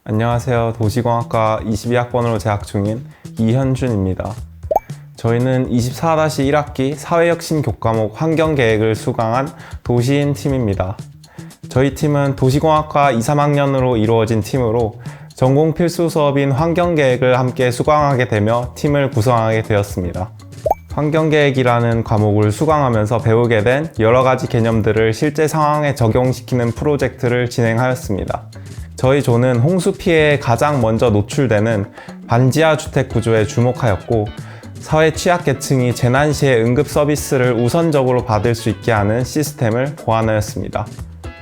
안녕하세요. 도시공학과 22학번으로 재학 중인 이현준입니다. 저희는 24-1학기 사회혁신 교과목 환경계획을 수강한 도시인 팀입니다. 저희 팀은 도시공학과 2, 3학년으로 이루어진 팀으로 전공 필수 수업인 환경계획을 함께 수강하게 되며 팀을 구성하게 되었습니다. 환경계획이라는 과목을 수강하면서 배우게 된 여러 가지 개념들을 실제 상황에 적용시키는 프로젝트를 진행하였습니다. 저희 조는 홍수 피해에 가장 먼저 노출되는 반지하 주택 구조에 주목하였고, 사회 취약계층이 재난 시에 응급 서비스를 우선적으로 받을 수 있게 하는 시스템을 고안하였습니다.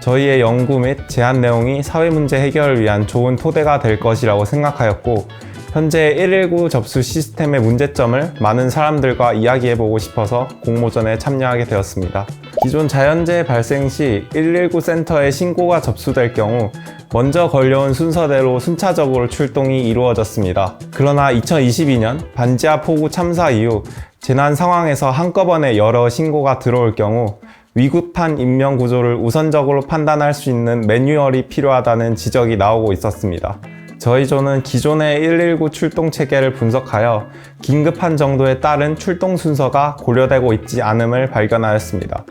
저희의 연구 및 제안 내용이 사회 문제 해결을 위한 좋은 토대가 될 것이라고 생각하였고, 현재 119 접수 시스템의 문제점을 많은 사람들과 이야기해보고 싶어서 공모전에 참여하게 되었습니다. 기존 자연재해 발생 시 119 센터에 신고가 접수될 경우 먼저 걸려온 순서대로 순차적으로 출동이 이루어졌습니다. 그러나 2022년 반지하 폭우 참사 이후 재난 상황에서 한꺼번에 여러 신고가 들어올 경우 위급한 인명 구조를 우선적으로 판단할 수 있는 매뉴얼이 필요하다는 지적이 나오고 있었습니다. 저희 조는 기존의 119 출동 체계를 분석하여 긴급한 정도에 따른 출동 순서가 고려되고 있지 않음을 발견하였습니다.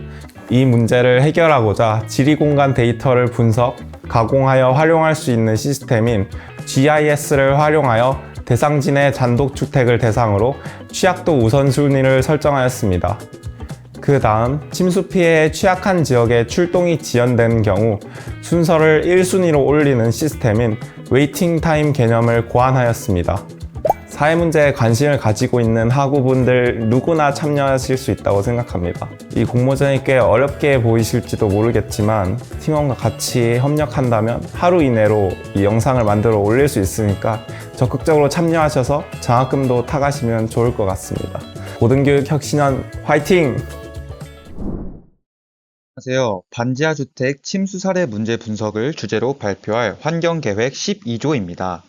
이 문제를 해결하고자 지리공간 데이터를 분석, 가공하여 활용할 수 있는 시스템인 GIS를 활용하여 대상진의 단독주택을 대상으로 취약도 우선순위를 설정하였습니다. 그 다음 침수 피해에 취약한 지역에 출동이 지연된 경우 순서를 1순위로 올리는 시스템인 웨이팅 타임 개념을 고안하였습니다. 사회문제에 관심을 가지고 있는 학우분들 누구나 참여하실 수 있다고 생각합니다. 이 공모전이 꽤 어렵게 보이실지도 모르겠지만 팀원과 같이 협력한다면 하루 이내로 이 영상을 만들어 올릴 수 있으니까 적극적으로 참여하셔서 장학금도 타가시면 좋을 것 같습니다. 고등교육 혁신원 화이팅! 안녕하세요. 반지하 주택 침수 사례 문제 분석을 주제로 발표할 환경계획 12조입니다.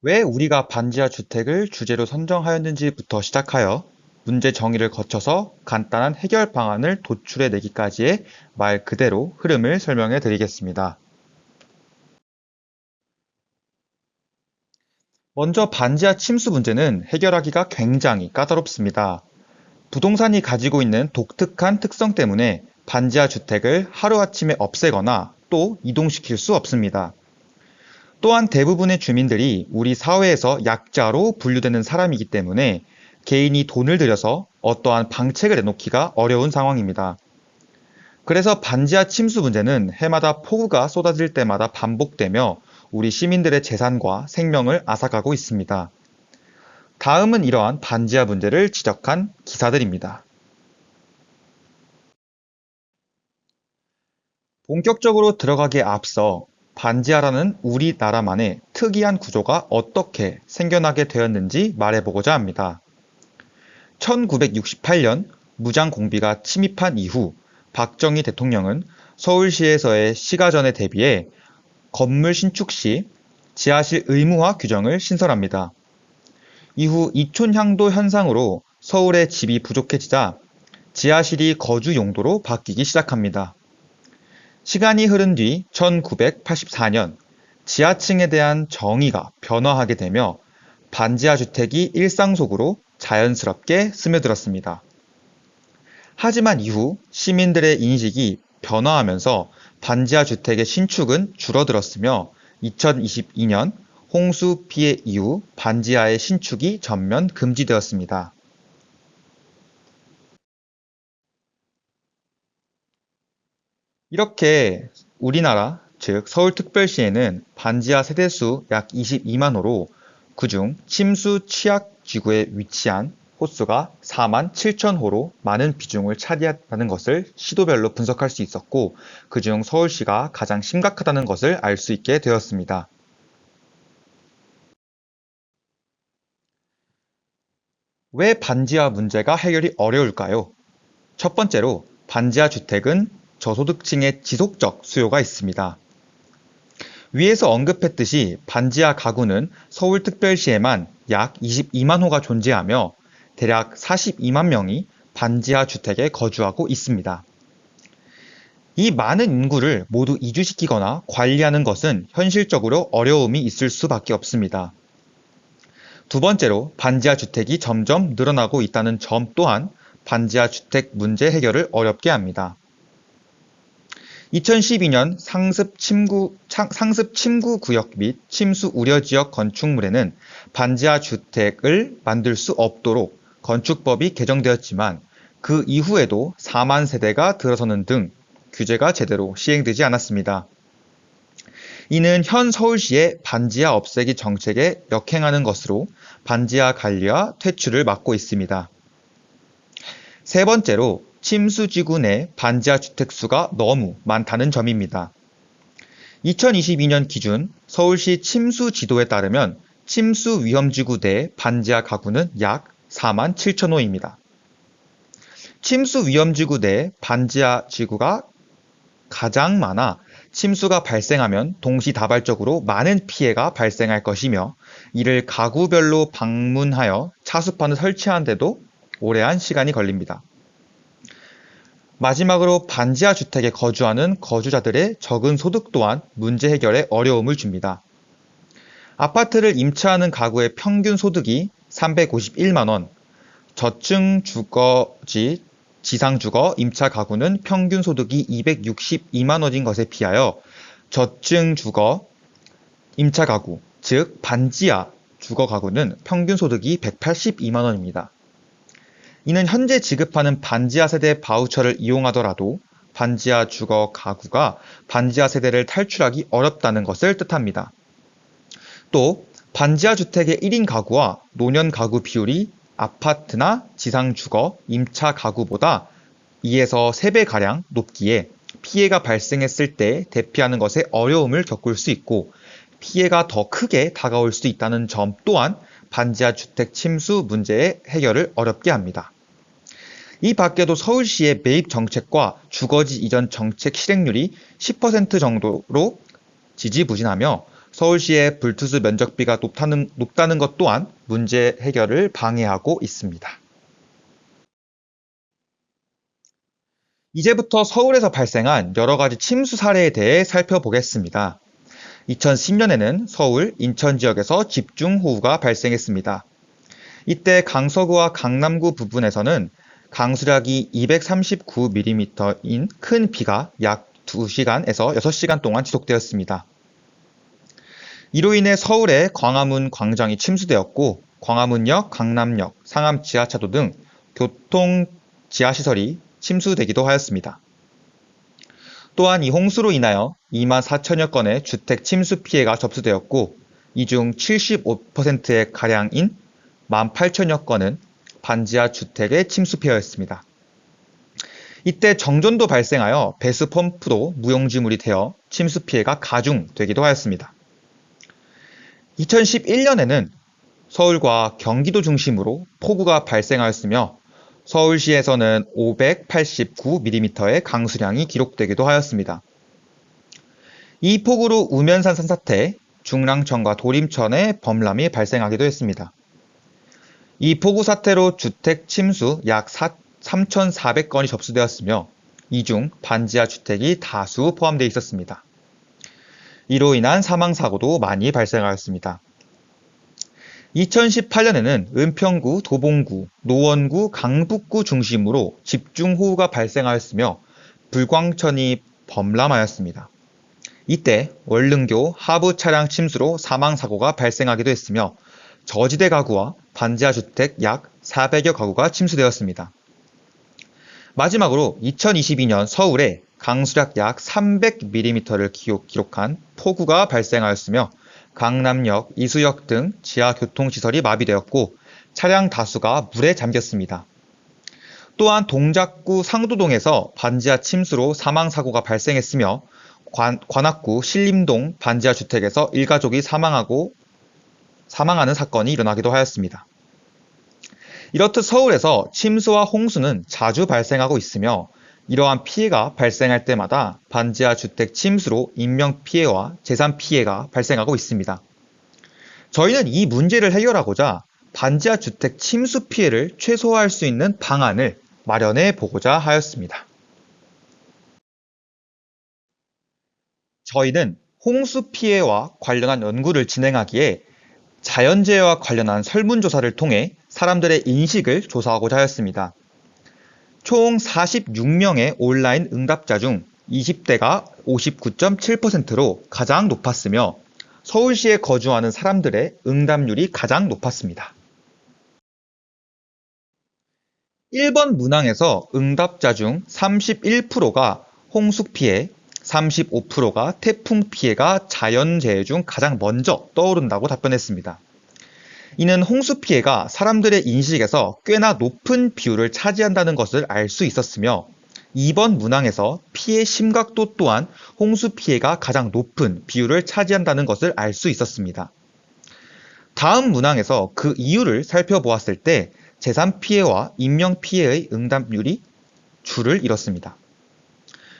왜 우리가 반지하 주택을 주제로 선정하였는지부터 시작하여 문제 정의를 거쳐서 간단한 해결 방안을 도출해 내기까지의 말 그대로 흐름을 설명해 드리겠습니다. 먼저 반지하 침수 문제는 해결하기가 굉장히 까다롭습니다. 부동산이 가지고 있는 독특한 특성 때문에 반지하 주택을 하루아침에 없애거나 또 이동시킬 수 없습니다. 또한 대부분의 주민들이 우리 사회에서 약자로 분류되는 사람이기 때문에 개인이 돈을 들여서 어떠한 방책을 내놓기가 어려운 상황입니다. 그래서 반지하 침수 문제는 해마다 폭우가 쏟아질 때마다 반복되며 우리 시민들의 재산과 생명을 앗아가고 있습니다. 다음은 이러한 반지하 문제를 지적한 기사들입니다. 본격적으로 들어가기에 앞서 반지하라는 우리나라만의 특이한 구조가 어떻게 생겨나게 되었는지 말해보고자 합니다. 1968년 무장공비가 침입한 이후 박정희 대통령은 서울시에서의 시가전에 대비해 건물 신축 시 지하실 의무화 규정을 신설합니다. 이후 이촌향도 현상으로 서울의 집이 부족해지자 지하실이 거주 용도로 바뀌기 시작합니다. 시간이 흐른 뒤 1984년 지하층에 대한 정의가 변화하게 되며 반지하 주택이 일상 속으로 자연스럽게 스며들었습니다. 하지만 이후 시민들의 인식이 변화하면서 반지하 주택의 신축은 줄어들었으며 2022년 홍수 피해 이후 반지하의 신축이 전면 금지되었습니다. 이렇게 우리나라, 즉 서울특별시에는 반지하 세대수 약 22만 호로 그중 침수 취약 지구에 위치한 호수가 4만 7천 호로 많은 비중을 차지한다는 것을 시도별로 분석할 수 있었고, 그중 서울시가 가장 심각하다는 것을 알 수 있게 되었습니다. 왜 반지하 문제가 해결이 어려울까요? 첫 번째로 반지하 주택은 저소득층의 지속적 수요가 있습니다. 위에서 언급했듯이 반지하 가구는 서울특별시에만 약 22만 호가 존재하며 대략 42만 명이 반지하 주택에 거주하고 있습니다. 이 많은 인구를 모두 이주시키거나 관리하는 것은 현실적으로 어려움이 있을 수밖에 없습니다. 두 번째로 반지하 주택이 점점 늘어나고 있다는 점 또한 반지하 주택 문제 해결을 어렵게 합니다. 2012년 상습 침구 구역 및 침수 우려 지역 건축물에는 반지하 주택을 만들 수 없도록 건축법이 개정되었지만 그 이후에도 4만 세대가 들어서는 등 규제가 제대로 시행되지 않았습니다. 이는 현 서울시의 반지하 없애기 정책에 역행하는 것으로 반지하 관리와 퇴출을 막고 있습니다. 세 번째로 침수지구 내 반지하 주택 수가 너무 많다는 점입니다. 2022년 기준 서울시 침수 지도에 따르면 침수 위험지구 내 반지하 가구는 약 4만 7천 호입니다. 침수 위험지구 내 반지하 지구가 가장 많아 침수가 발생하면 동시다발적으로 많은 피해가 발생할 것이며 이를 가구별로 방문하여 차수판을 설치하는 데도 오래한 시간이 걸립니다. 마지막으로 반지하 주택에 거주하는 거주자들의 적은 소득 또한 문제 해결에 어려움을 줍니다. 아파트를 임차하는 가구의 평균 소득이 351만 원, 저층 주거지 지상주거 임차 가구는 평균 소득이 262만 원인 것에 비하여 저층 주거 임차 가구, 즉 반지하 주거 가구는 평균 소득이 182만 원입니다. 이는 현재 지급하는 반지하 세대 바우처를 이용하더라도 반지하 주거 가구가 반지하 세대를 탈출하기 어렵다는 것을 뜻합니다. 또 반지하 주택의 1인 가구와 노년 가구 비율이 아파트나 지상주거, 임차 가구보다 2에서 3배가량 높기에 피해가 발생했을 때 대피하는 것에 어려움을 겪을 수 있고 피해가 더 크게 다가올 수 있다는 점 또한 반지하 주택 침수 문제의 해결을 어렵게 합니다. 이 밖에도 서울시의 매입 정책과 주거지 이전 정책 실행률이 10% 정도로 지지부진하며 서울시의 불투수 면적비가 높다는 것 또한 문제 해결을 방해하고 있습니다. 이제부터 서울에서 발생한 여러 가지 침수 사례에 대해 살펴보겠습니다. 2010년에는 서울, 인천 지역에서 집중호우가 발생했습니다. 이때 강서구와 강남구 부분에서는 강수량이 239mm인 큰 비가 약 2시간에서 6시간 동안 지속되었습니다. 이로 인해 서울의 광화문 광장이 침수되었고 광화문역, 강남역, 상암 지하차도 등 교통 지하시설이 침수되기도 하였습니다. 또한 이 홍수로 인하여 2만 4천여 건의 주택 침수 피해가 접수되었고 이 중 75%의 가량인 1만 8천여 건은 반지하 주택의 침수 피해였습니다. 이때 정전도 발생하여 배수 펌프도 무용지물이 되어 침수 피해가 가중되기도 하였습니다. 2011년에는 서울과 경기도 중심으로 폭우가 발생하였으며 서울시에서는 589mm의 강수량이 기록되기도 하였습니다. 이 폭우로 우면산 산사태, 중랑천과 도림천에 범람이 발생하기도 했습니다. 이 폭우 사태로 주택 침수 약 3,400건이 접수되었으며 이 중 반지하 주택이 다수 포함되어 있었습니다. 이로 인한 사망사고도 많이 발생하였습니다. 2018년에는 은평구, 도봉구, 노원구, 강북구 중심으로 집중호우가 발생하였으며 불광천이 범람하였습니다. 이때 월릉교 하부 차량 침수로 사망사고가 발생하기도 했으며 저지대 가구와 반지하 주택 약 400여 가구가 침수되었습니다. 마지막으로 2022년 서울에 강수량 약 300mm를 기록한 폭우가 발생하였으며 강남역, 이수역 등 지하 교통시설이 마비되었고 차량 다수가 물에 잠겼습니다. 또한 동작구 상도동에서 반지하 침수로 사망사고가 발생했으며 관악구 신림동 반지하 주택에서 일가족이 사망하는 사건이 일어나기도 하였습니다. 이렇듯 서울에서 침수와 홍수는 자주 발생하고 있으며 이러한 피해가 발생할 때마다 반지하 주택 침수로 인명피해와 재산피해가 발생하고 있습니다. 저희는 이 문제를 해결하고자 반지하 주택 침수 피해를 최소화할 수 있는 방안을 마련해 보고자 하였습니다. 저희는 홍수 피해와 관련한 연구를 진행하기에 자연재해와 관련한 설문조사를 통해 사람들의 인식을 조사하고자 하였습니다. 총 46명의 온라인 응답자 중 20대가 59.7%로 가장 높았으며 서울시에 거주하는 사람들의 응답률이 가장 높았습니다. 1번 문항에서 응답자 중 31%가 홍수 피해, 35%가 태풍 피해가 자연재해 중 가장 먼저 떠오른다고 답변했습니다. 이는 홍수 피해가 사람들의 인식에서 꽤나 높은 비율을 차지한다는 것을 알 수 있었으며 2번 문항에서 피해 심각도 또한 홍수 피해가 가장 높은 비율을 차지한다는 것을 알 수 있었습니다. 다음 문항에서 그 이유를 살펴보았을 때 재산 피해와 인명 피해의 응답률이 줄을 이뤘습니다.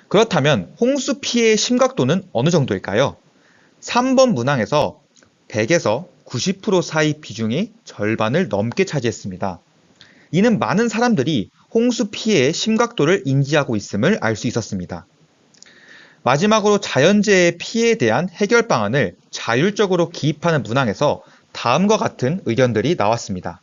그렇다면 홍수 피해의 심각도는 어느 정도일까요? 3번 문항에서 100에서 90% 사이 비중이 절반을 넘게 차지했습니다. 이는 많은 사람들이 홍수 피해의 심각도를 인지하고 있음을 알 수 있었습니다. 마지막으로 자연재해 피해에 대한 해결 방안을 자율적으로 기입하는 문항에서 다음과 같은 의견들이 나왔습니다.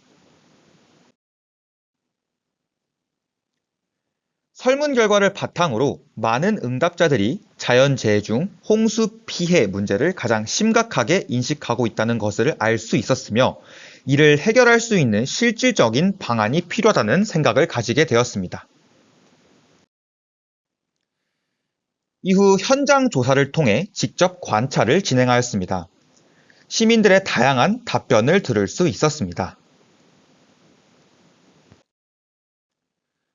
설문 결과를 바탕으로 많은 응답자들이 자연재해 중 홍수 피해 문제를 가장 심각하게 인식하고 있다는 것을 알 수 있었으며 이를 해결할 수 있는 실질적인 방안이 필요하다는 생각을 가지게 되었습니다. 이후 현장 조사를 통해 직접 관찰을 진행하였습니다. 시민들의 다양한 답변을 들을 수 있었습니다.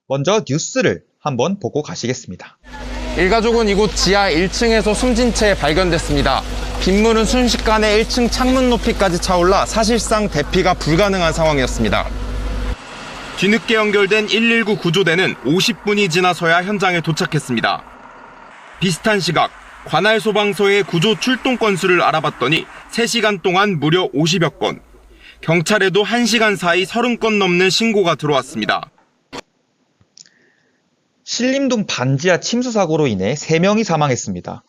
먼저 뉴스를 한번 보고 가시겠습니다. 일가족은 이곳 지하 1층에서 숨진 채 발견됐습니다. 빗물은 순식간에 1층 창문 높이까지 차올라 사실상 대피가 불가능한 상황이었습니다. 뒤늦게 연결된 119 구조대는 50분이 지나서야 현장에 도착했습니다. 비슷한 시각 관할 소방서의 구조 출동 건수를 알아봤더니 3시간 동안 무려 50여 건, 경찰에도 1시간 사이 30건 넘는 신고가 들어왔습니다. 신림동 반지하 침수 사고로 인해 3명이 사망했습니다.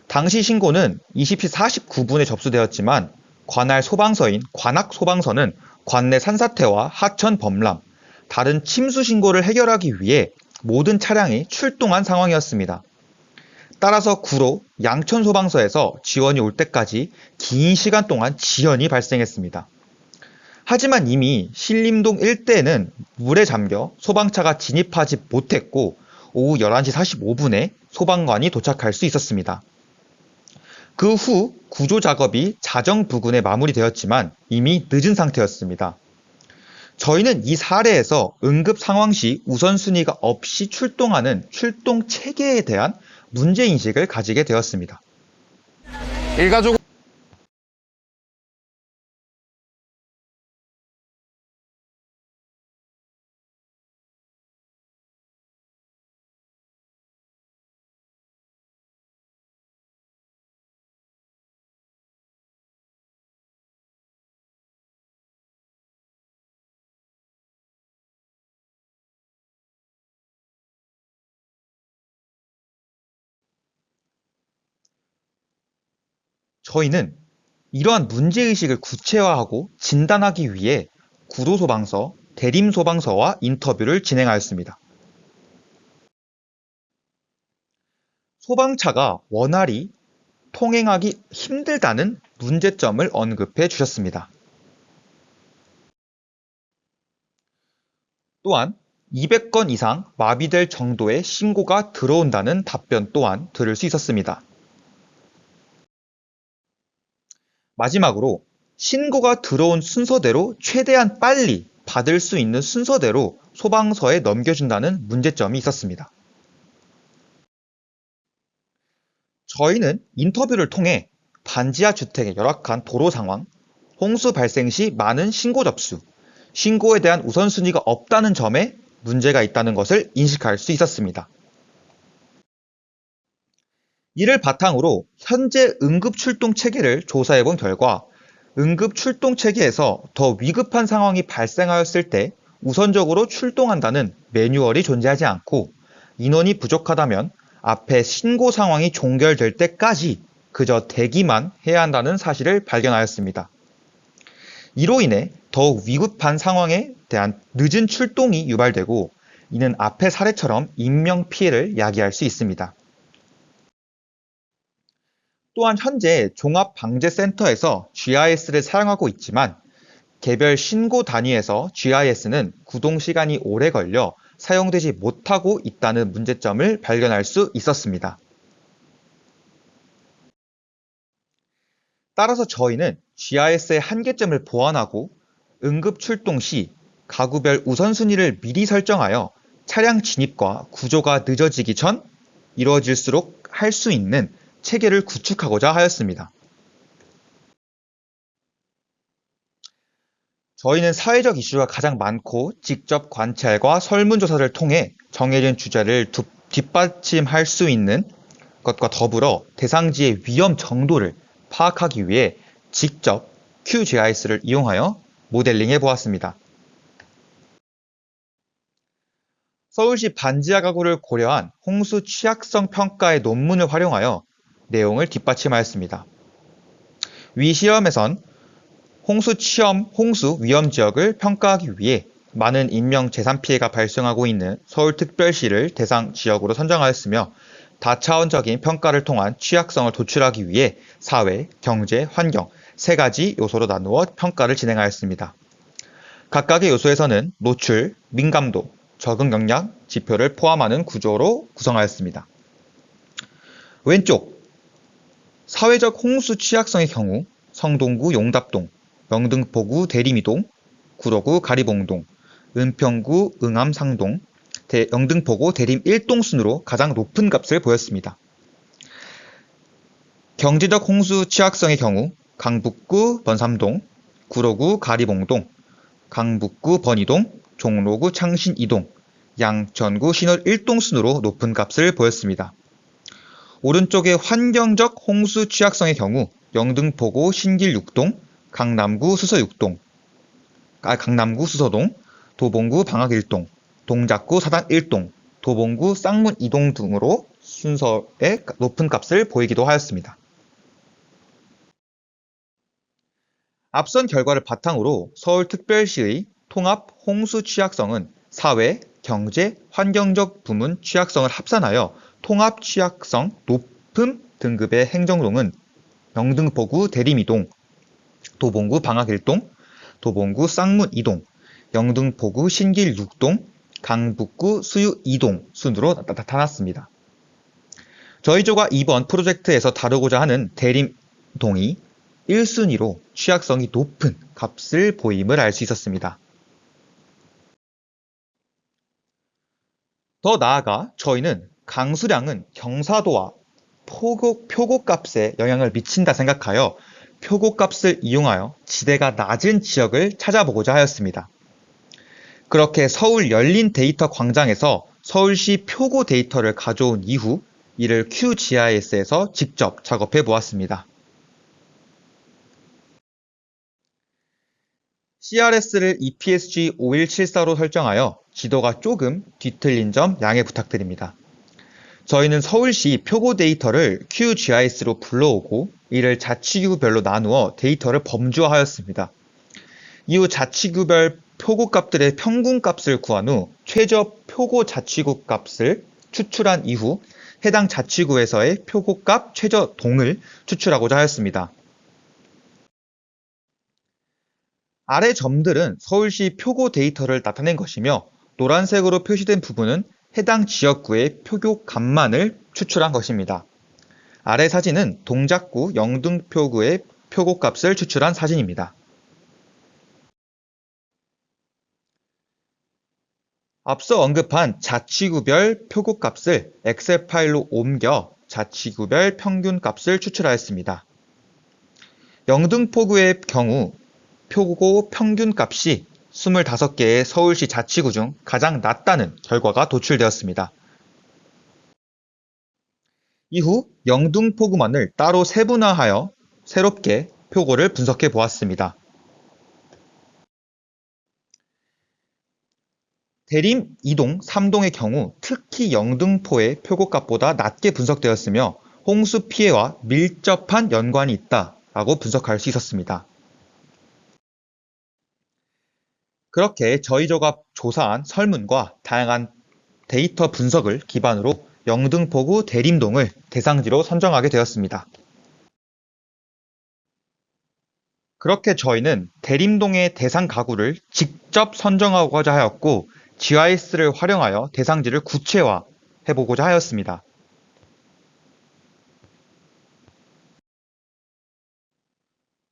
당시 신고는 20시 49분에 접수되었지만 관할 소방서인 관악소방서는 관내 산사태와 하천 범람, 다른 침수 신고를 해결하기 위해 모든 차량이 출동한 상황이었습니다. 따라서 구로 양천소방서에서 지원이 올 때까지 긴 시간 동안 지연이 발생했습니다. 하지만 이미 신림동 일대에는 물에 잠겨 소방차가 진입하지 못했고 오후 11시 45분에 소방관이 도착할 수 있었습니다. 그 후 구조 작업이 자정 부근에 마무리되었지만 이미 늦은 상태였습니다. 저희는 이 사례에서 응급 상황 시 우선순위가 없이 출동하는 출동 체계에 대한 문제인식을 가지게 되었습니다. 일가족은 저희는 이러한 문제의식을 구체화하고 진단하기 위해 구로소방서, 대림소방서와 인터뷰를 진행하였습니다. 소방차가 원활히 통행하기 힘들다는 문제점을 언급해 주셨습니다. 또한 200건 이상 마비될 정도의 신고가 들어온다는 답변 또한 들을 수 있었습니다. 마지막으로 신고가 들어온 순서대로 최대한 빨리 받을 수 있는 순서대로 소방서에 넘겨준다는 문제점이 있었습니다. 저희는 인터뷰를 통해 반지하 주택의 열악한 도로 상황, 홍수 발생 시 많은 신고 접수, 신고에 대한 우선순위가 없다는 점에 문제가 있다는 것을 인식할 수 있었습니다. 이를 바탕으로 현재 응급 출동 체계를 조사해 본 결과 응급 출동 체계에서 더 위급한 상황이 발생하였을 때 우선적으로 출동한다는 매뉴얼이 존재하지 않고 인원이 부족하다면 앞에 신고 상황이 종결될 때까지 그저 대기만 해야 한다는 사실을 발견하였습니다. 이로 인해 더욱 위급한 상황에 대한 늦은 출동이 유발되고 이는 앞의 사례처럼 인명피해를 야기할 수 있습니다. 또한 현재 종합방재센터에서 GIS를 사용하고 있지만 개별 신고 단위에서 GIS는 구동 시간이 오래 걸려 사용되지 못하고 있다는 문제점을 발견할 수 있었습니다. 따라서 저희는 GIS의 한계점을 보완하고 응급 출동 시 가구별 우선순위를 미리 설정하여 차량 진입과 구조가 늦어지기 전 이루어질수록 할 수 있는 체계를 구축하고자 하였습니다. 저희는 사회적 이슈가 가장 많고 직접 관찰과 설문조사를 통해 정해진 주제를 뒷받침할 수 있는 것과 더불어 대상지의 위험 정도를 파악하기 위해 직접 QGIS를 이용하여 모델링해 보았습니다. 서울시 반지하 가구를 고려한 홍수 취약성 평가의 논문을 활용하여 내용을 뒷받침하였습니다. 위 시험에선 홍수 위험 지역을 평가하기 위해 많은 인명 재산 피해가 발생하고 있는 서울특별시를 대상 지역으로 선정하였으며 다차원적인 평가를 통한 취약성을 도출하기 위해 사회, 경제, 환경 세 가지 요소로 나누어 평가를 진행하였습니다. 각각의 요소에서는 노출, 민감도, 적응 역량, 지표를 포함하는 구조로 구성하였습니다. 왼쪽, 사회적 홍수 취약성의 경우 성동구 용답동, 영등포구 대림이동, 구로구 가리봉동, 은평구 응암상동, 영등포구 대림 1동 순으로 가장 높은 값을 보였습니다. 경제적 홍수 취약성의 경우 강북구 번삼동, 구로구 가리봉동, 강북구 번이동, 종로구 창신 2동, 양천구 신월 1동 순으로 높은 값을 보였습니다. 오른쪽의 환경적 홍수 취약성의 경우 영등포구 신길 6동, 강남구 수서동, 도봉구 방학 1동, 동작구 사당 1동, 도봉구 쌍문 2동 등으로 순서의 높은 값을 보이기도 하였습니다. 앞선 결과를 바탕으로 서울특별시의 통합 홍수 취약성은 사회, 경제, 환경적 부문 취약성을 합산하여 통합 취약성 높음 등급의 행정동은 영등포구 대림이동, 도봉구 방학 1동, 도봉구 쌍문 2동, 영등포구 신길 6동, 강북구 수유 2동 순으로 나타났습니다. 저희 조가 이번 프로젝트에서 다루고자 하는 대림동이 1순위로 취약성이 높은 값을 보임을 알 수 있었습니다. 더 나아가 저희는 강수량은 경사도와 표고값에 영향을 미친다 생각하여 표고값을 이용하여 지대가 낮은 지역을 찾아보고자 하였습니다. 그렇게 서울 열린 데이터 광장에서 서울시 표고 데이터를 가져온 이후 이를 QGIS에서 직접 작업해 보았습니다. CRS를 EPSG 5174로 설정하여 지도가 조금 뒤틀린 점 양해 부탁드립니다. 저희는 서울시 표고 데이터를 QGIS로 불러오고 이를 자치구별로 나누어 데이터를 범주화하였습니다. 이후 자치구별 표고값들의 평균값을 구한 후 최저 표고 자치구 값을 추출한 이후 해당 자치구에서의 표고값 최저 동을 추출하고자 하였습니다. 아래 점들은 서울시 표고 데이터를 나타낸 것이며 노란색으로 표시된 부분은 해당 지역구의 표고값만을 추출한 것입니다. 아래 사진은 동작구 영등포구의 표고값을 추출한 사진입니다. 앞서 언급한 자치구별 표고값을 엑셀 파일로 옮겨 자치구별 평균값을 추출하였습니다. 영등포구의 경우 표고 평균값이 25개의 서울시 자치구 중 가장 낮다는 결과가 도출되었습니다. 이후 영등포구만을 따로 세분화하여 새롭게 표고를 분석해 보았습니다. 대림 2동, 3동의 경우 특히 영등포의 표고값보다 낮게 분석되었으며 홍수 피해와 밀접한 연관이 있다라고 분석할 수 있었습니다. 그렇게 저희조가 조사한 설문과 다양한 데이터 분석을 기반으로 영등포구 대림동을 대상지로 선정하게 되었습니다. 그렇게 저희는 대림동의 대상 가구를 직접 선정하고자 하였고 GIS를 활용하여 대상지를 구체화해보고자 하였습니다.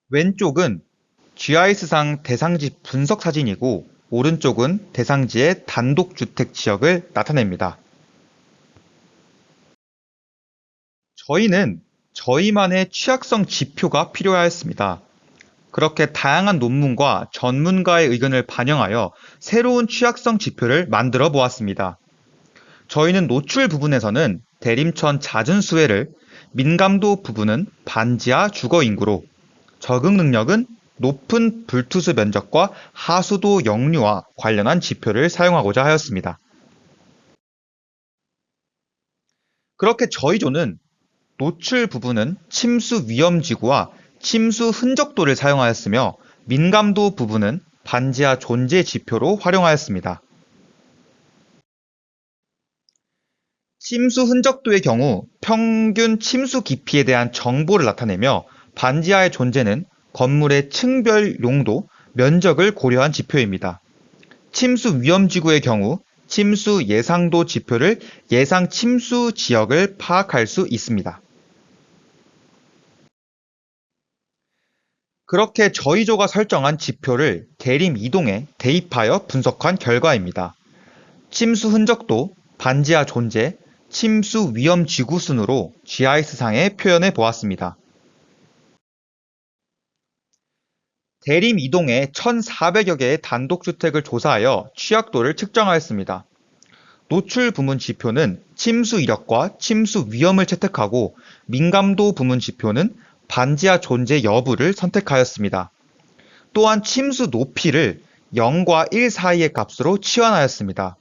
왼쪽은 GIS상 대상지 분석 사진이고 오른쪽은 대상지의 단독주택 지역을 나타냅니다. 저희는 저희만의 취약성 지표가 필요하였습니다. 그렇게 다양한 논문과 전문가의 의견을 반영하여 새로운 취약성 지표를 만들어 보았습니다. 저희는 노출 부분에서는 대림천 잦은 수해를, 민감도 부분은 반지하 주거 인구로, 적응 능력은 높은 불투수 면적과 하수도 역류와 관련한 지표를 사용하고자 하였습니다. 그렇게 저희조는 노출 부분은 침수 위험 지구와 침수 흔적도를 사용하였으며 민감도 부분은 반지하 존재 지표로 활용하였습니다. 침수 흔적도의 경우 평균 침수 깊이에 대한 정보를 나타내며 반지하의 존재는 건물의 층별 용도, 면적을 고려한 지표입니다. 침수 위험지구의 경우 침수 예상도 지표를 예상 침수 지역을 파악할 수 있습니다. 그렇게 저희조가 설정한 지표를 대림 2동에 대입하여 분석한 결과입니다. 침수 흔적도, 반지하 존재, 침수 위험 지구 순으로 GIS상에 표현해 보았습니다. 대림 2동에 1,400여 개의 단독주택을 조사하여 취약도를 측정하였습니다. 노출 부문 지표는 침수 이력과 침수 위험을 채택하고 민감도 부문 지표는 반지하 존재 여부를 선택하였습니다. 또한 침수 높이를 0과 1 사이의 값으로 치환하였습니다.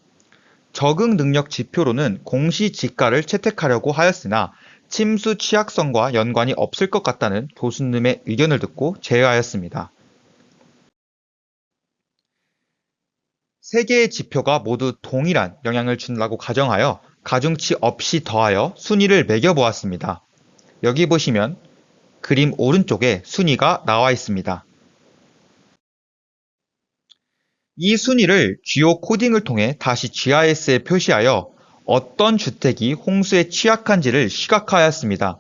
적응 능력 지표로는 공시지가를 채택하려고 하였으나 침수 취약성과 연관이 없을 것 같다는 교수님의 의견을 듣고 제외하였습니다. 세 개의 지표가 모두 동일한 영향을 준다고 가정하여 가중치 없이 더하여 순위를 매겨보았습니다. 여기 보시면 그림 오른쪽에 순위가 나와 있습니다. 이 순위를 주요 코딩을 통해 다시 GIS에 표시하여 어떤 주택이 홍수에 취약한지를 시각화하였습니다.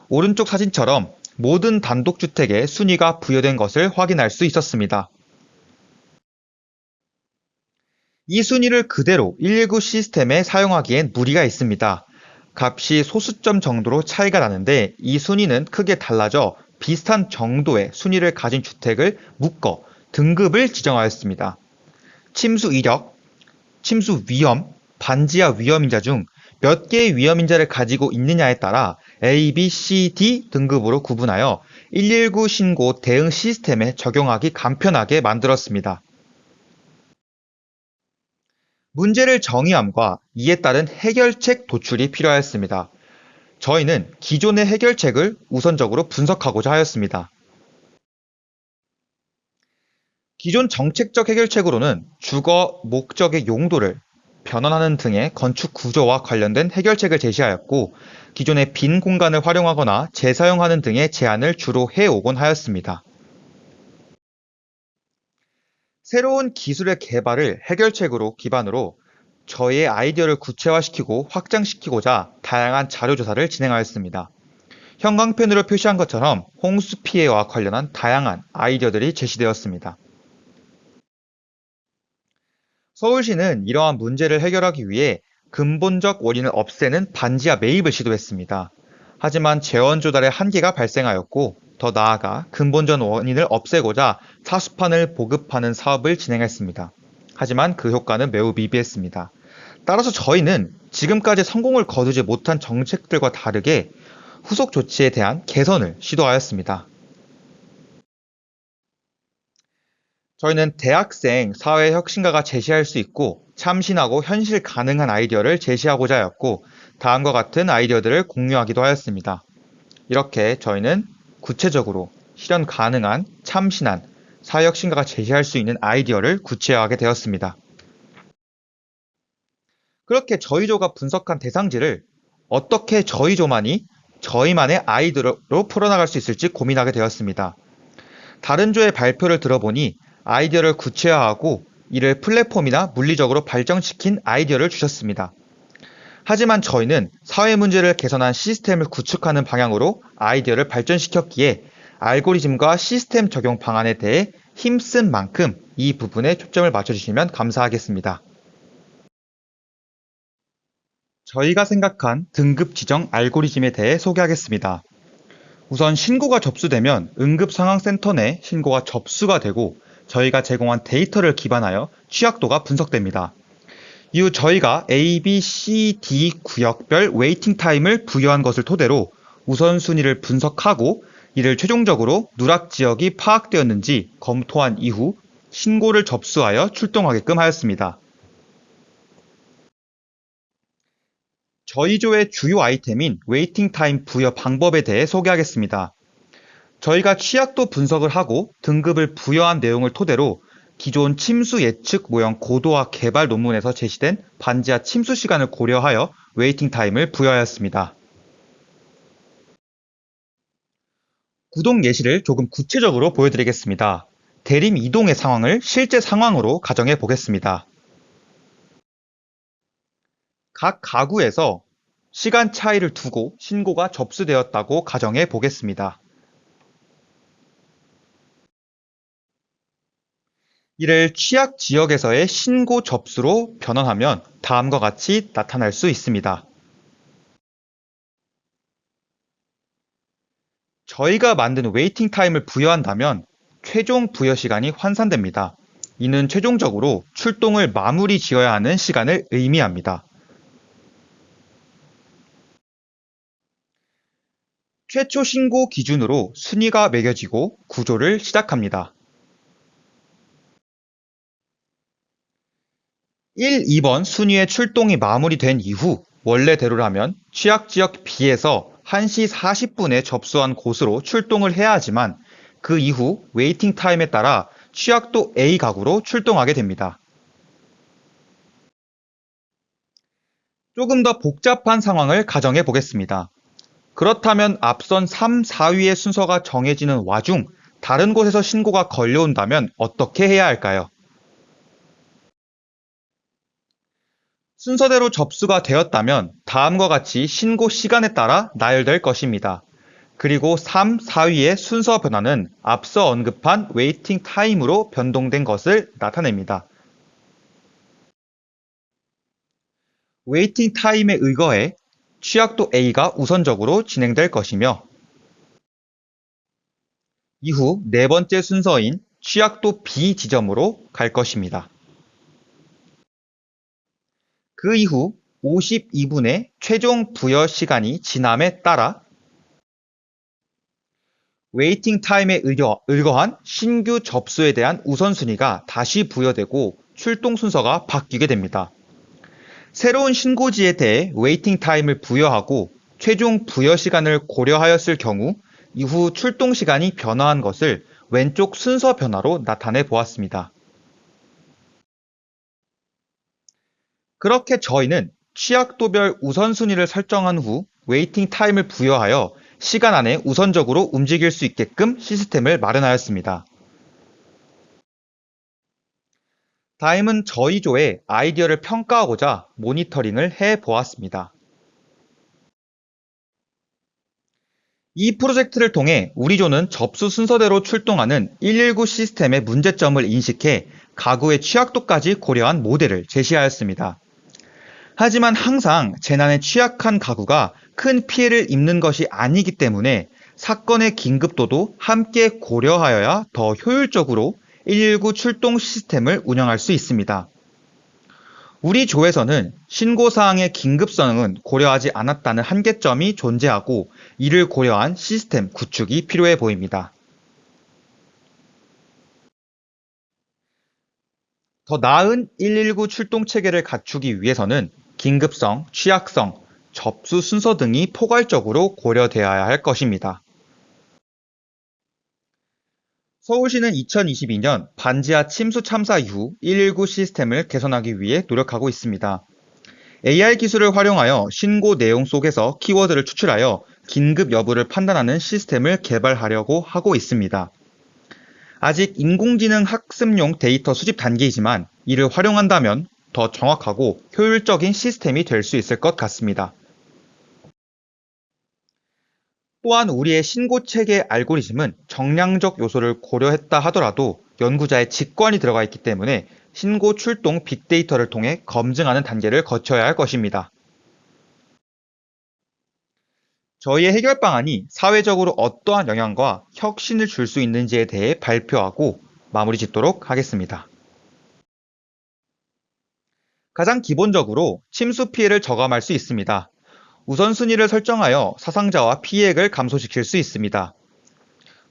오른쪽 사진처럼 모든 단독주택에 순위가 부여된 것을 확인할 수 있었습니다. 이 순위를 그대로 119 시스템에 사용하기엔 무리가 있습니다. 값이 소수점 정도로 차이가 나는데 이 순위는 크게 달라져 비슷한 정도의 순위를 가진 주택을 묶어 등급을 지정하였습니다. 침수 이력, 침수 위험, 반지하 위험인자 중 몇 개의 위험인자를 가지고 있느냐에 따라 A, B, C, D 등급으로 구분하여 119 신고 대응 시스템에 적용하기 간편하게 만들었습니다. 문제를 정의함과 이에 따른 해결책 도출이 필요하였습니다. 저희는 기존의 해결책을 우선적으로 분석하고자 하였습니다. 기존 정책적 해결책으로는 주거 목적의 용도를 변환하는 등의 건축 구조와 관련된 해결책을 제시하였고 기존의 빈 공간을 활용하거나 재사용하는 등의 제안을 주로 해오곤 하였습니다. 새로운 기술의 개발을 해결책으로 기반으로 저희의 아이디어를 구체화시키고 확장시키고자 다양한 자료조사를 진행하였습니다. 형광펜으로 표시한 것처럼 홍수 피해와 관련한 다양한 아이디어들이 제시되었습니다. 서울시는 이러한 문제를 해결하기 위해 근본적 원인을 없애는 반지하 매입을 시도했습니다. 하지만 재원 조달에 한계가 발생하였고 더 나아가 근본적 원인을 없애고자 사수판을 보급하는 사업을 진행했습니다. 하지만 그 효과는 매우 미비했습니다. 따라서 저희는 지금까지 성공을 거두지 못한 정책들과 다르게 후속 조치에 대한 개선을 시도하였습니다. 저희는 대학생 사회혁신가가 제시할 수 있고 참신하고 현실 가능한 아이디어를 제시하고자 하였고 다음과 같은 아이디어들을 공유하기도 하였습니다. 이렇게 저희는 구체적으로 실현 가능한 참신한 사회혁신가가 제시할 수 있는 아이디어를 구체화하게 되었습니다. 그렇게 저희조가 분석한 대상지를 어떻게 저희조만이 저희만의 아이디어로 풀어나갈 수 있을지 고민하게 되었습니다. 다른 조의 발표를 들어보니 아이디어를 구체화하고 이를 플랫폼이나 물리적으로 발전시킨 아이디어를 주셨습니다. 하지만 저희는 사회 문제를 개선한 시스템을 구축하는 방향으로 아이디어를 발전시켰기에 알고리즘과 시스템 적용 방안에 대해 힘쓴 만큼 이 부분에 초점을 맞춰주시면 감사하겠습니다. 저희가 생각한 등급 지정 알고리즘에 대해 소개하겠습니다. 우선 신고가 접수되면 응급상황센터 내 신고가 접수가 되고 저희가 제공한 데이터를 기반하여 취약도가 분석됩니다. 이후 저희가 A, B, C, D 구역별 웨이팅 타임을 부여한 것을 토대로 우선순위를 분석하고 이를 최종적으로 누락 지역이 파악되었는지 검토한 이후 신고를 접수하여 출동하게끔 하였습니다. 저희 조의 주요 아이템인 웨이팅 타임 부여 방법에 대해 소개하겠습니다. 저희가 취약도 분석을 하고 등급을 부여한 내용을 토대로 기존 침수 예측 모형 고도화 개발 논문에서 제시된 반지하 침수 시간을 고려하여 웨이팅 타임을 부여하였습니다. 구동 예시를 조금 구체적으로 보여드리겠습니다. 대림 이동의 상황을 실제 상황으로 가정해 보겠습니다. 각 가구에서 시간 차이를 두고 신고가 접수되었다고 가정해 보겠습니다. 이를 취약 지역에서의 신고 접수로 변환하면 다음과 같이 나타날 수 있습니다. 저희가 만든 웨이팅 타임을 부여한다면 최종 부여 시간이 환산됩니다. 이는 최종적으로 출동을 마무리 지어야 하는 시간을 의미합니다. 최초 신고 기준으로 순위가 매겨지고 구조를 시작합니다. 1, 2번 순위의 출동이 마무리된 이후 원래대로라면 취약지역 B에서 1시 40분에 접수한 곳으로 출동을 해야 하지만 그 이후 웨이팅 타임에 따라 취약도 A 가구로 출동하게 됩니다. 조금 더 복잡한 상황을 가정해 보겠습니다. 그렇다면 앞선 3, 4위의 순서가 정해지는 와중 다른 곳에서 신고가 걸려온다면 어떻게 해야 할까요? 순서대로 접수가 되었다면 다음과 같이 신고 시간에 따라 나열될 것입니다. 그리고 3, 4위의 순서 변화는 앞서 언급한 웨이팅 타임으로 변동된 것을 나타냅니다. 웨이팅 타임에 의거해 취약도 A가 우선적으로 진행될 것이며 이후 네 번째 순서인 취약도 B 지점으로 갈 것입니다. 그 이후 52분의 최종 부여 시간이 지남에 따라 웨이팅 타임에 의거한 신규 접수에 대한 우선순위가 다시 부여되고 출동 순서가 바뀌게 됩니다. 새로운 신고지에 대해 웨이팅 타임을 부여하고 최종 부여 시간을 고려하였을 경우 이후 출동 시간이 변화한 것을 왼쪽 순서 변화로 나타내 보았습니다. 그렇게 저희는 취약도별 우선순위를 설정한 후 웨이팅 타임을 부여하여 시간 안에 우선적으로 움직일 수 있게끔 시스템을 마련하였습니다. 다음은 저희 조의 아이디어를 평가하고자 모니터링을 해 보았습니다. 이 프로젝트를 통해 우리 조는 접수 순서대로 출동하는 119 시스템의 문제점을 인식해 가구의 취약도까지 고려한 모델을 제시하였습니다. 하지만 항상 재난에 취약한 가구가 큰 피해를 입는 것이 아니기 때문에 사건의 긴급도도 함께 고려하여야 더 효율적으로 119 출동 시스템을 운영할 수 있습니다. 우리 조에서는 신고사항의 긴급성은 고려하지 않았다는 한계점이 존재하고 이를 고려한 시스템 구축이 필요해 보입니다. 더 나은 119 출동 체계를 갖추기 위해서는 긴급성, 취약성, 접수 순서 등이 포괄적으로 고려되어야 할 것입니다. 서울시는 2022년 반지하 침수 참사 이후 119 시스템을 개선하기 위해 노력하고 있습니다. AR 기술을 활용하여 신고 내용 속에서 키워드를 추출하여 긴급 여부를 판단하는 시스템을 개발하려고 하고 있습니다. 아직 인공지능 학습용 데이터 수집 단계이지만 이를 활용한다면 더 정확하고 효율적인 시스템이 될 수 있을 것 같습니다. 또한 우리의 신고체계 알고리즘은 정량적 요소를 고려했다 하더라도 연구자의 직관이 들어가 있기 때문에 신고 출동 빅데이터를 통해 검증하는 단계를 거쳐야 할 것입니다. 저희의 해결 방안이 사회적으로 어떠한 영향과 혁신을 줄 수 있는지에 대해 발표하고 마무리 짓도록 하겠습니다. 가장 기본적으로 침수 피해를 저감할 수 있습니다. 우선순위를 설정하여 사상자와 피해액을 감소시킬 수 있습니다.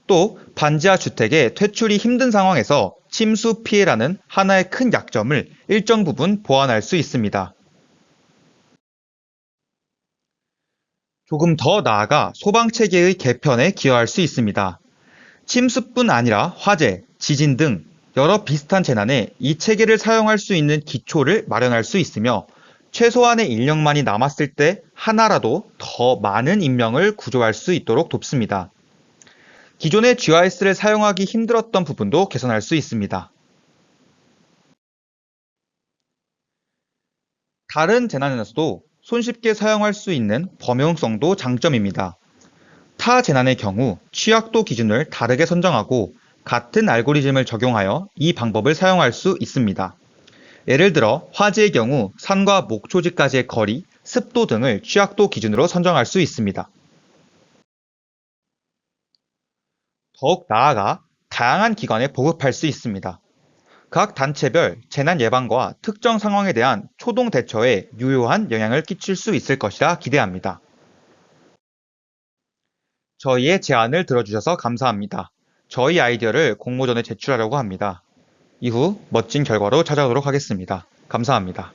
또 반지하 주택의 퇴출이 힘든 상황에서 침수 피해라는 하나의 큰 약점을 일정 부분 보완할 수 있습니다. 조금 더 나아가 소방체계의 개편에 기여할 수 있습니다. 침수뿐 아니라 화재, 지진 등 여러 비슷한 재난에 이 체계를 사용할 수 있는 기초를 마련할 수 있으며 최소한의 인력만이 남았을 때 하나라도 더 많은 인명을 구조할 수 있도록 돕습니다. 기존의 GIS를 사용하기 힘들었던 부분도 개선할 수 있습니다. 다른 재난에서도 손쉽게 사용할 수 있는 범용성도 장점입니다. 타 재난의 경우 취약도 기준을 다르게 선정하고 같은 알고리즘을 적용하여 이 방법을 사용할 수 있습니다. 예를 들어 화재의 경우 산과 목초지까지의 거리, 습도 등을 취약도 기준으로 선정할 수 있습니다. 더욱 나아가 다양한 기관에 보급할 수 있습니다. 각 단체별 재난 예방과 특정 상황에 대한 초동 대처에 유효한 영향을 끼칠 수 있을 것이라 기대합니다. 저희의 제안을 들어주셔서 감사합니다. 저희 아이디어를 공모전에 제출하려고 합니다. 이후 멋진 결과로 찾아오도록 하겠습니다. 감사합니다.